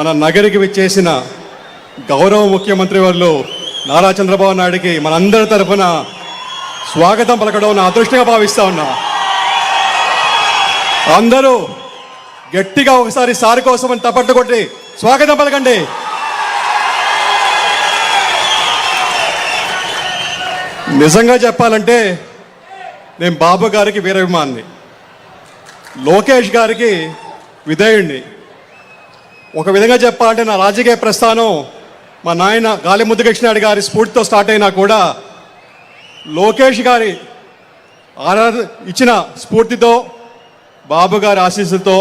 మన నగరికి విచ్చేసిన గౌరవ ముఖ్యమంత్రి వర్యులు నారా చంద్రబాబు నాయుడికి మనందరి తరఫున స్వాగతం పలకడం నా అదృష్టంగా భావిస్తా ఉన్నా. అందరూ గట్టిగా ఒకసారి సార్ కోసం అని తప్పట్లు కొట్టి స్వాగతం పలకండి. నిజంగా చెప్పాలంటే నేను బాబు గారికి వీరాభిమాని, లోకేష్ గారికి విధేయుణ్ణి. ఒక విధంగా చెప్పాలంటే నా రాజకీయ ప్రస్థానం మా నాయన గాలి ముద్దుకృష్ణారెడ్డి గారి స్ఫూర్తితో స్టార్ట్ అయినా కూడా లోకేష్ గారి ఇచ్చిన స్ఫూర్తితో, బాబు గారి ఆశీస్సులతో,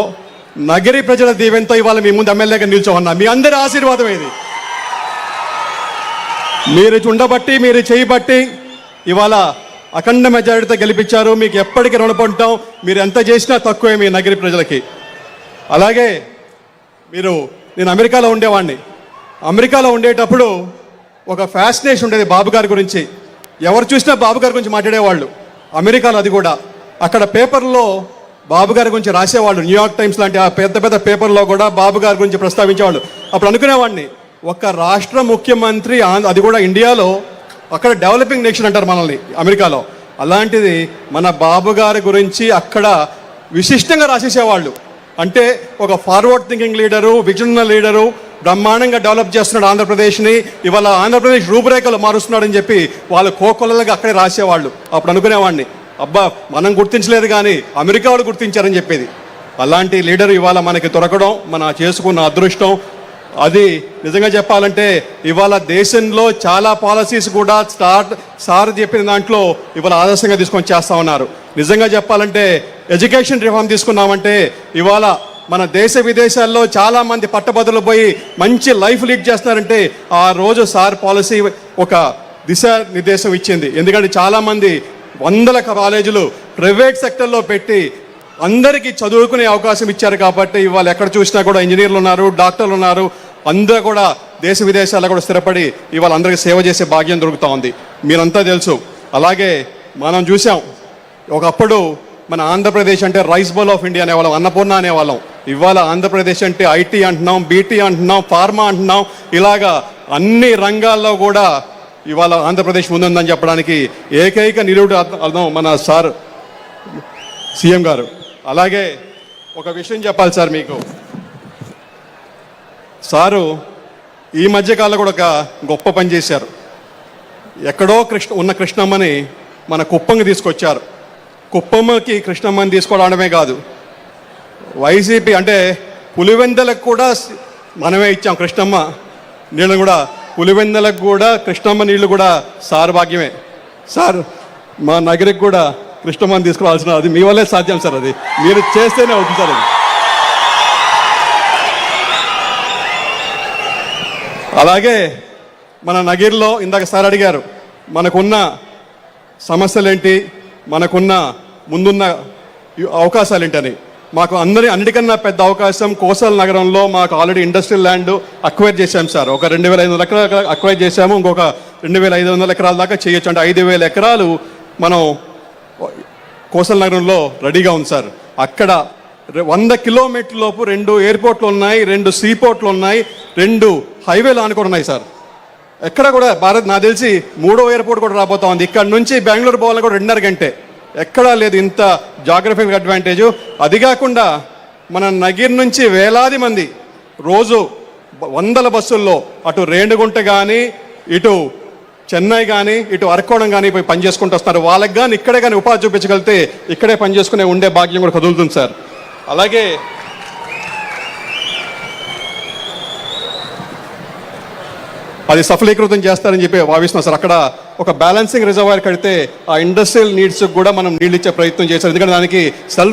నగరి ప్రజల దీవెనతో ఇవాళ మీ ముందు ఎమ్మెల్యేగా నిల్చోన్నా. మీ అందరి ఆశీర్వాదం ఇది. మీరు ఉండబట్టి, మీరు చేయబట్టి ఇవాళ అఖండ మెజారిటీతో గెలిపించారు. మీకు ఎప్పటికీ రుణపడటం. మీరు ఎంత చేసినా తక్కువే మీ నగరి ప్రజలకి. అలాగే నేను అమెరికాలో ఉండేవాడిని. అమెరికాలో ఉండేటప్పుడు ఒక ఫ్యాసినేషన్ ఉండేది బాబు గారి గురించి. ఎవరు చూసినా బాబు గారి గురించి మాట్లాడేవాళ్ళు. అమెరికాలో అది కూడా అక్కడ పేపర్లో బాబు గారి గురించి రాసేవాళ్ళు. న్యూయార్క్ టైమ్స్ లాంటి ఆ పెద్ద పెద్ద పేపర్లో కూడా బాబు గారి గురించి ప్రస్తావించేవాళ్ళు. అప్పుడు అనుకునేవాడిని, ఒక రాష్ట్ర ముఖ్యమంత్రి, అది కూడా ఇండియాలో, అక్కడ డెవలపింగ్ నేషన్ అంటారు మనల్ని అమెరికాలో, అలాంటిది మన బాబు గారి గురించి అక్కడ విశిష్టంగా రాసేసేవాళ్ళు. అంటే ఒక forward thinking leader, visionary leader, బ్రహ్మాండంగా డెవలప్ చేస్తున్నాడు ఆంధ్రప్రదేశ్ని, ఇవాళ ఆంధ్రప్రదేశ్ రూపురేఖలు మారుస్తున్నాడని చెప్పి వాళ్ళు కోకొల్లలుగా అక్కడే రాసేవాళ్ళు. అప్పుడు అనుకునేవాడిని, అబ్బా మనం గుర్తించలేదు కానీ అమెరికా వాళ్ళు గుర్తించారని చెప్పేది. అలాంటి లీడర్ ఇవాళ మనకి దొరకడం మన చేసుకున్న అదృష్టం. అది నిజంగా చెప్పాలంటే ఇవాళ దేశంలో చాలా పాలసీస్ కూడా సార్ చెప్పిన దాంట్లో ఇవాళ ఆదర్శంగా తీసుకొని చేస్తూ ఉన్నారు. నిజంగా చెప్పాలంటే ఎడ్యుకేషన్ రిఫార్మ్ తీసుకున్నామంటే ఇవాళ మన దేశ విదేశాల్లో చాలామంది పట్టభద్రులు పోయి మంచి లైఫ్ లీడ్ చేస్తున్నారంటే ఆ రోజు సార్ పాలసీ ఒక దిశానిర్దేశం ఇచ్చింది. ఎందుకంటే చాలామంది వందల కాలేజీలు ప్రైవేట్ సెక్టర్లో పెట్టి అందరికీ చదువుకునే అవకాశం ఇచ్చారు. కాబట్టి ఇవాళ ఎక్కడ చూసినా కూడా ఇంజనీర్లు ఉన్నారు, డాక్టర్లు ఉన్నారు. అందరూ కూడా దేశ విదేశాల్లో కూడా స్థిరపడి ఇవాళ అందరికీ సేవ చేసే భాగ్యం దొరుకుతూ ఉంది. మీరంతా తెలుసు. అలాగే మనం చూసాం, ఒకప్పుడు మన ఆంధ్రప్రదేశ్ అంటే రైస్ బౌల్ ఆఫ్ ఇండియా అనేవాళ్ళం, అన్నపూర్ణ అనేవాళ్ళం. ఇవాళ ఆంధ్రప్రదేశ్ అంటే ఐటీ అంటున్నాం, బీటీ అంటున్నాం, ఫార్మా అంటున్నాం. ఇలాగా అన్ని రంగాల్లో కూడా ఇవాళ ఆంధ్రప్రదేశ్ ముందుందని చెప్పడానికి ఏకైక నిరుడు అర్థం మన సార్ సీఎం గారు. అలాగే ఒక విషయం చెప్పాలి సార్ మీకు. సారు ఈ మధ్యకాలంలో కూడా ఒక గొప్ప పని చేశారు. ఎక్కడో ఉన్న కృష్ణమ్మని మన కుప్పంకి తీసుకొచ్చారు. కుప్పమ్మకి కృష్ణమ్మని తీసుకోవడమే కాదు, వైసీపీ అంటే పులివెందలకు కూడా మనమే ఇచ్చాం కృష్ణమ్మ నీళ్ళు కూడా. పులివెందలకు కూడా కృష్ణమ్మ నీళ్లు కూడా సార్ భాగ్యమే. సార్ మా నగరికి కూడా కృష్ణమ్మని తీసుకురావాల్సిన అది మీ వల్లే సాధ్యం సార్. అది మీరు చేస్తేనే అవుతుంది సార్. అది అలాగే మన నగిరిలో ఇందాక సార్ అడిగారు, మనకున్న సమస్యలేంటి, మనకున్న ముందున్న అవకాశాలు ఏంటని. మాకు అన్నిటికన్నా పెద్ద అవకాశం కోసల్ నగరంలో మాకు ఆల్రెడీ ఇండస్ట్రియల్ ల్యాండ్ అక్వైర్ చేశాం సార్. ఒక 2,500 ఎకరాలు అక్వైర్ చేశాము. ఇంకొక 2,500 ఎకరాల దాకా చేయొచ్చు. అంటే 5,000 ఎకరాలు మనం కోసల్ నగరంలో రెడీగా ఉంది సార్. అక్కడ 100 కిలోమీటర్ల లోపు 2 ఎయిర్పోర్ట్లు ఉన్నాయి, 2 సీపోర్ట్లు ఉన్నాయి, 2 హైవేలు ఆనుకొని ఉన్నాయి సార్. ఎక్కడ కూడా నాకు తెలిసి 3వ ఎయిర్పోర్ట్ కూడా రాబోతా ఉంది. ఇక్కడ నుంచి బెంగళూరు పోవాలని కూడా 2.5 గంటే. ఎక్కడా లేదు ఇంత జాగ్రఫికల్ అడ్వాంటేజు. అది కాకుండా మన నగిరి నుంచి వేలాది మంది రోజు 100 బస్సుల్లో అటు రేణిగుంట కానీ, ఇటు చెన్నై కానీ, ఇటు అరకోణం కానీ పోయి పనిచేసుకుంటూ వస్తున్నారు. వాళ్ళకి కానీ ఇక్కడే కానీ ఉపాధి చూపించగలిగితే ఇక్కడే పనిచేసుకునే ఉండే భాగ్యం కూడా కదులుతుంది సార్. అలాగే అది సఫలీకృతం చేస్తారని చెప్పి భావిస్తున్నాం సార్. అక్కడ ఒక బ్యాలెన్సింగ్ రిజర్వాయర్ కడితే ఆ ఇండస్ట్రియల్ నీడ్స్కి కూడా మనం నీళ్ళు ఇచ్చే ప్రయత్నం చేశారు. ఎందుకంటే దానికి సెల్ఫ్